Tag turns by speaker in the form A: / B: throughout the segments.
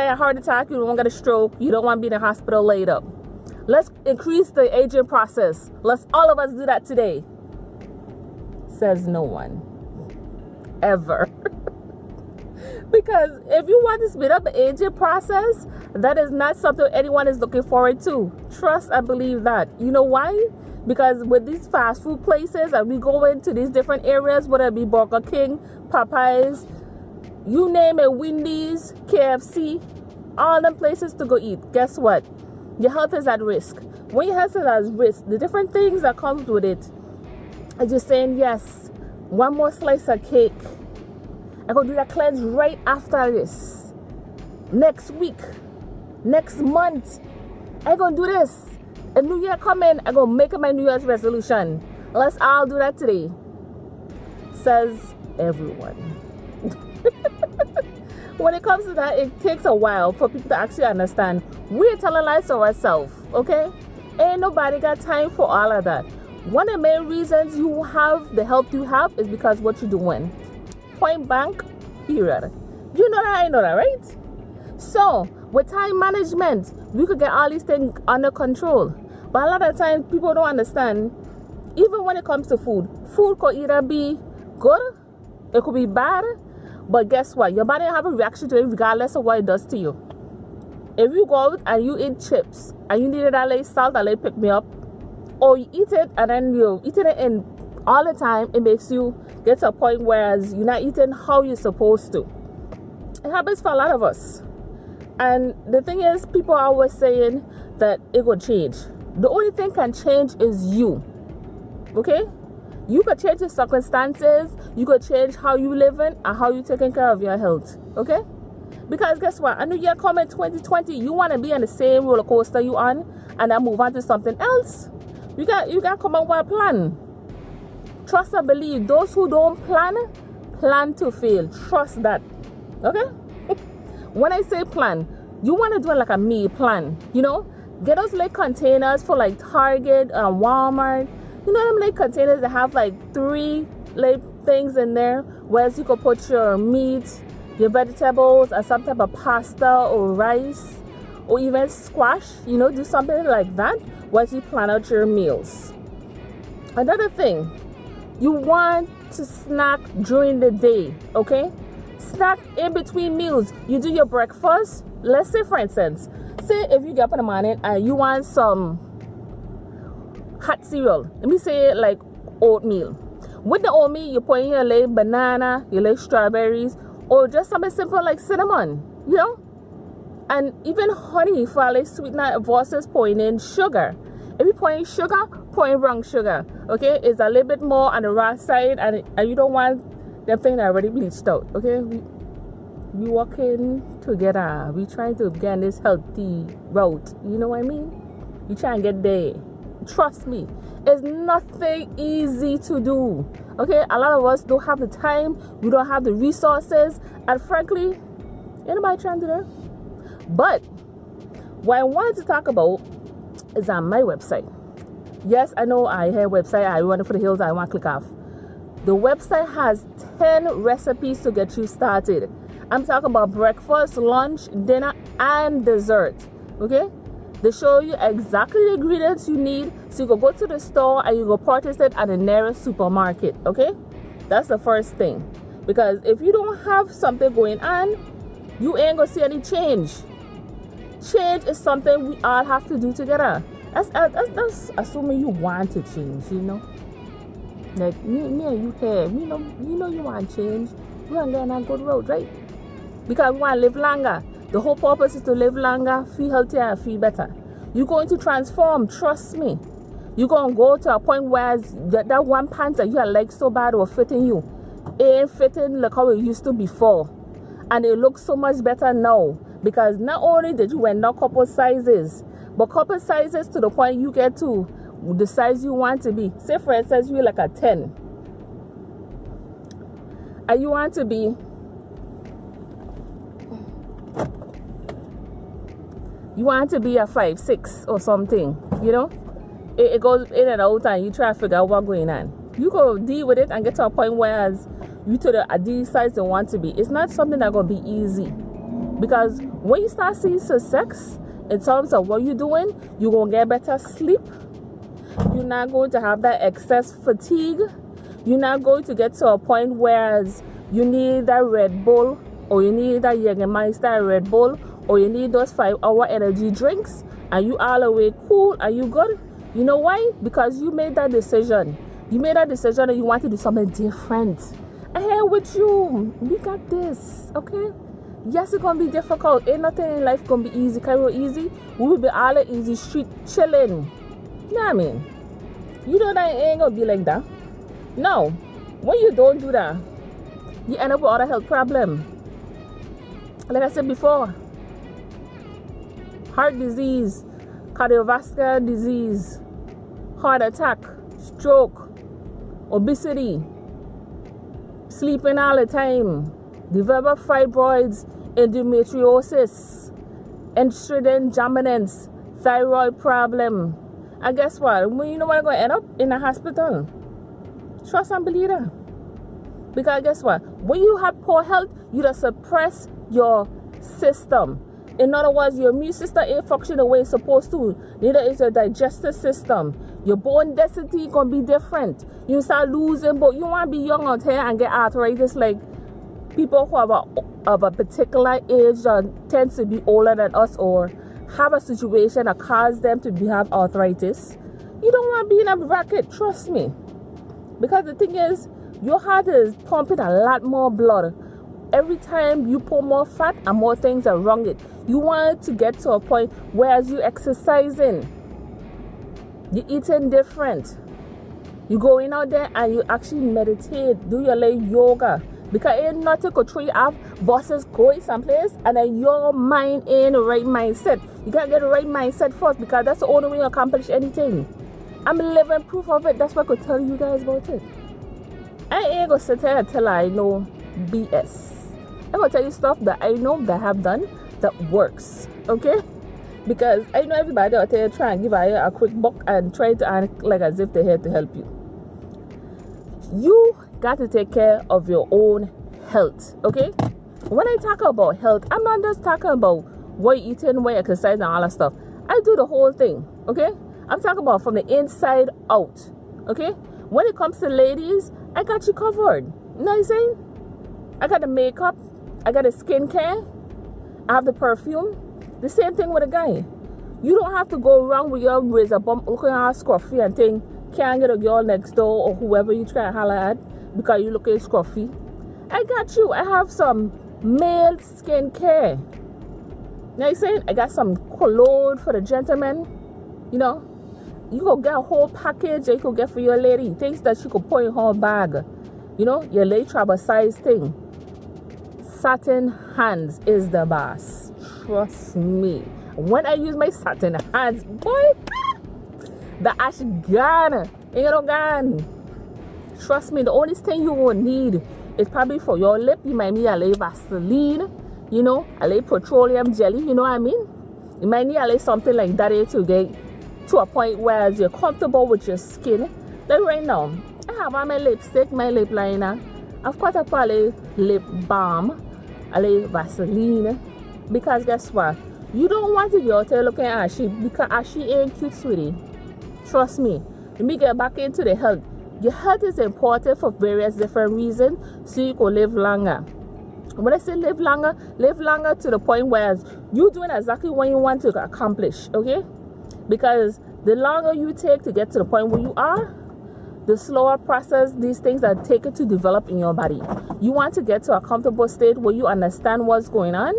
A: die a heart attack, you don't want to get a stroke, you don't want to be in the hospital laid up. Let's increase the aging process. Let's all of us do that today. Says no one. Ever. Because if you want to speed up the aging process, that is not something anyone is looking forward to. Trust and believe that. You know why? Because with these fast food places, and we go into these different areas, whether it be Burger King, Popeyes, you name it, Wendy's, KFC, all them places to go eat. Guess what? Your health is at risk. When your health is at risk, the different things that comes with it is just saying, yes, one more slice of cake. I'm going to do that cleanse right after this. Next week, next month, I'm going to do this. A new year coming, I'm going to make my New Year's resolution. Let's all do that today. Says everyone. When it comes to that, it takes a while for people to actually understand. We're telling lies to ourselves, okay? Ain't nobody got time for all of that. One of the main reasons you have the health you have is because what you're doing. Point blank, period. You know that, I know that, right? So, with time management, we could get all these things under control. But a lot of times, people don't understand, even when it comes to food. Food could either be good, it could be bad, but guess what? Your body have a reaction to it regardless of what it does to you. If you go out and you eat chips, and you needed that little salt, that little pick me up, or you eat it, and then you eat it in all the time, it makes you get to a point where you're not eating how you're supposed to. It happens for a lot of us. And the thing is, people are always saying that it will change. The only thing can change is you. Okay? You could change the circumstances, you could change how you living and how you taking care of your health. Okay? Because guess what? I know you're coming 2020, you want to be on the same roller coaster you on and then move on to something else. You got to come up with a plan. Trust and believe. Those who don't plan to fail. Trust that. Okay? When I say plan, you want to do it like a meal plan. You know? Get those like containers for like Target and Walmart. You know them like containers that have like 3 like things in there, where you could put your meat, your vegetables, and some type of pasta or rice, or even squash. You know, do something like that once you plan out your meals. Another thing, you want to snack during the day, okay? Snack in between meals. You do your breakfast. Let's say, for instance, say if you get up in the morning and you want some hot cereal. Let me say like oatmeal. With the oatmeal, you put in your like banana, your like strawberries, or just something simple like cinnamon, you know? And even honey for like sweetener versus pouring in sugar. If you pour in sugar, pour in brown sugar, okay? It's a little bit more on the raw side, and you don't want them thing that already bleached out, okay? We working together. We trying to get this healthy route, you know what I mean? You try and get there. Trust me, it's nothing easy to do, okay? A lot of us don't have the time, we don't have the resources, and frankly, anybody trying to do that? But what I wanted to talk about is on my website. Yes, I know I have a website, I run it for the hills, I want to click off. The website has 10 recipes to get you started. I'm talking about breakfast, lunch, dinner, and dessert, okay? They show you exactly the ingredients you need, so you can go to the store and you go purchase it at the nearest supermarket, okay? That's the first thing. Because if you don't have something going on, you ain't gonna see any change. Change is something we all have to do together. That's assuming you want to change, you know? Like me and you here, you know you want change. We're on a good road, right? Because we want to live longer. The whole purpose is to live longer, feel healthier, and feel better. You're going to transform, trust me. You're going to go to a point where that one pants that you had like so bad was fitting you. It ain't fitting like how it used to before. And it looks so much better now. Because not only did you went down couple sizes, but couple sizes to the point you get to the size you want to be. Say for instance, you're like a 10. And you want to be a 5'6" or something, you know? It goes in and out and you try to figure out what's going on. You go deal with it and get to a point where you to the ideal size you want to be. It's not something that's going to be easy. Because when you start seeing success in terms of what you're doing, you're going to get better sleep. You're not going to have that excess fatigue. You're not going to get to a point where you need that Red Bull, or you need that Jägermeister Red Bull, or you need those 5-hour energy drinks, and you all the way cool and you good. You know why? Because you made that decision. You made that decision and you want to do something different. I'm here with you. We got this, okay? Yes, it's gonna be difficult. Ain't nothing in life gonna be easy. Cairo easy. We will be all the easy street chilling. You know what I mean? You know that it ain't gonna be like that. No. When you don't do that, you end up with other health problem. Like I said before, heart disease, cardiovascular disease, heart attack, stroke, obesity, sleeping all the time, develop fibroids, endometriosis, estrogen dominance, thyroid problem. And guess what? When you know what, I'm going to end up in a hospital. Trust and believe that. Because guess what? When you have poor health, you just suppress your system. In other words, your immune system ain't functioning the way it's supposed to. Neither is your digestive system. Your bone density gonna be different. You start losing, but you want to be young out here and get arthritis like people who have of a particular age that tends to be older than us, or have a situation that causes them to have arthritis. You don't want to be in a bracket, trust me. Because the thing is, your heart is pumping a lot more blood. Every time you put more fat and more things are wrong it. You want to get to a point where as you exercising, you're eating different. You going out there and you actually meditate, do your like yoga. Because ain't nothing could throw you off versus going someplace and then your mind ain't the right mindset. You gotta get the right mindset first, because that's the only way you accomplish anything. I'm living proof of it. That's what I could tell you guys about it. I ain't gonna sit here until I know BS. I'm gonna tell you stuff that I know that I have done that works, okay? Because I know everybody out there trying to give a quick buck and try to act like as if they're here to help you. You got to take care of your own health, okay? When I talk about health, I'm not just talking about what you're eating, what you exercise, and all that stuff. I do the whole thing, okay? I'm talking about from the inside out, okay? When it comes to ladies, I got you covered. You know what I'm saying? I got the makeup, I got the skincare, I have the perfume. The same thing with a guy. You don't have to go around with your razor bump looking all scruffy and think, can't get a girl next door or whoever you try to holler at because you looking scruffy. I got you. I have some male skincare. You know what I'm saying? I got some cologne for the gentleman. You know, you could get a whole package that you could get for your lady. Things that she could put in her bag. You know, your lady travel size thing. Satin hands is the boss. Trust me. When I use my satin hands, boy, the ash gone. Ain't no gone. Trust me, the only thing you will need is probably for your lip. You might need a little Vaseline, you know, a little petroleum jelly, you know what I mean? You might need a little something like that to get to a point where you're comfortable with your skin. Like right now, I have on my lipstick, my lip liner. Of course, I put a little lip balm, a little Vaseline. Because guess what? You don't want to be out there looking ashy, because ashy ain't cute, sweetie. Trust me. Let me get back into the health. Your health is important for various different reasons, so you can live longer. When I say live longer to the point where you're doing exactly what you want to accomplish, okay? Because the longer you take to get to the point where you are, the slower process these things are taken to develop in your body. You want to get to a comfortable state where you understand what's going on,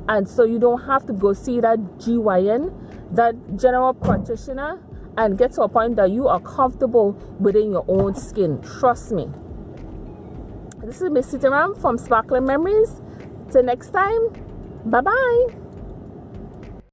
A: and so you don't have to go see that GYN, that general practitioner, and get to a point that you are comfortable within your own skin. Trust me. This is Miss Sitaram from Sparkling Memories. Till next time, bye-bye.